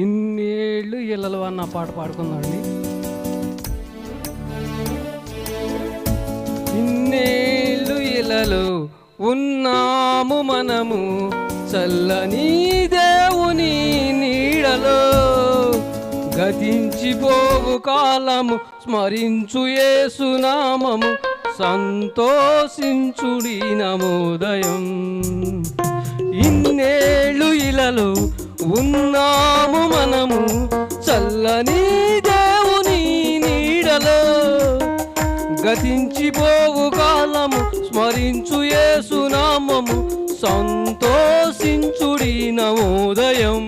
ఇన్నేళ్ళు ఇళ్ళలు అన్న పాట పాడుకుందామండి. ఇన్నేళ్ళు ఇళ్ళలు ఉన్నాము మనము చల్లని దేవుని నీడలో, గతించిపోవు కాలము స్మరించు యేసునామము, సంతోషించుడి నమోదయం. ఇన్నేళ్ళు ఇళ్ళలు ఉన్నాము మనము చల్లని దేవుని నీడలో, గతించిపోవు కాలము స్మరించు యేసునామము, సంతోషించుడి నమోదయం.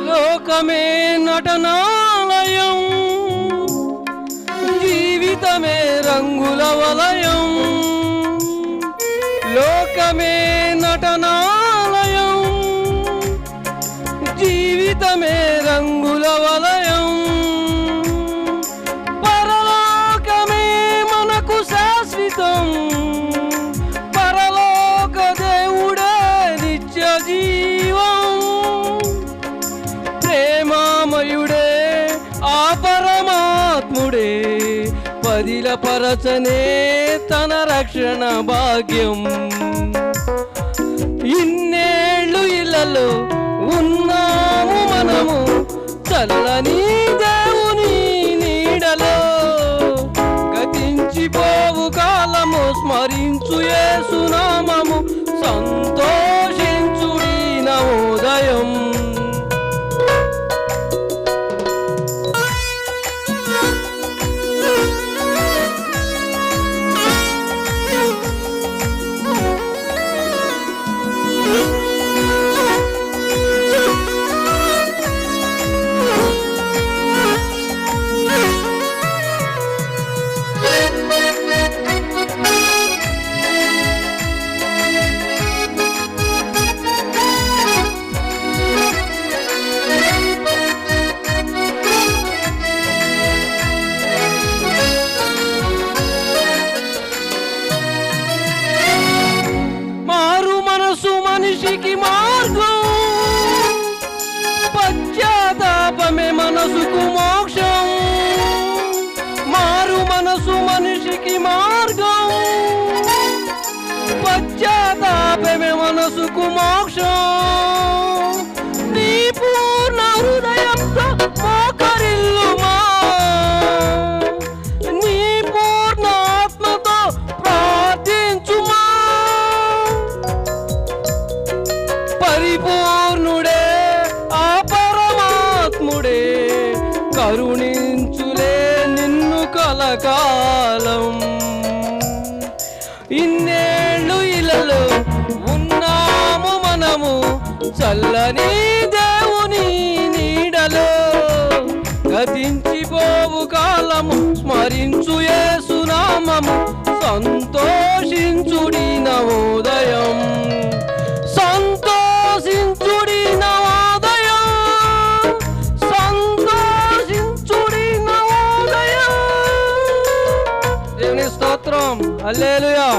లోకమే నటనాలయం, జీవితమే రంగుల వలయం. లోకమే నటనాలయం, జీవితమే రంగుల వలయం. పరలోకమే మనకు శాశ్వతం, పరలోక దేవుడే నిత్య జీవం. ప్రేమామయుడే ఆ పరమాత్ముడే, పదిలపరచనే తన రక్షణ భాగ్యం. ఇన్నేళ్ళు ఇళ్ళలో ఉన్నాము మనము చల్లని దేవుని నీడలో, గతించిపోవు కాలము స్మరించు యేసునామము, సంతోషించుడి నవోదయం. మనిషికి మార్గం, పశ్చాత్తాపమే మనసుకు మోక్షం. మారు మనసు మనిషికి మార్గం, పశ్చాత్తాపమే మనసుకు మోక్షం. నీ పూర్ణ హృదయంతో మోకరిల్లుమా, నీ పూర్ణ ఆత్మతో ప్రార్థించుమా. పరిపూర్ణుడే ఆ పరమాత్ముడే, కరుణించులే నిన్ను కలకాలం. ఇన్నేళ్ళు ఇళ్ళలో ఉన్నాము మనము చల్లని దేవుని నీడలో, గతించిపోవు కాలము స్మరించు యేసునామము, సంతోషించుడి నవోదయం. సంతోషించుడి నవోదయం, సంతోషించుడి నవోదయం. దేవుని స్తోత్రం, హల్లెలూయా.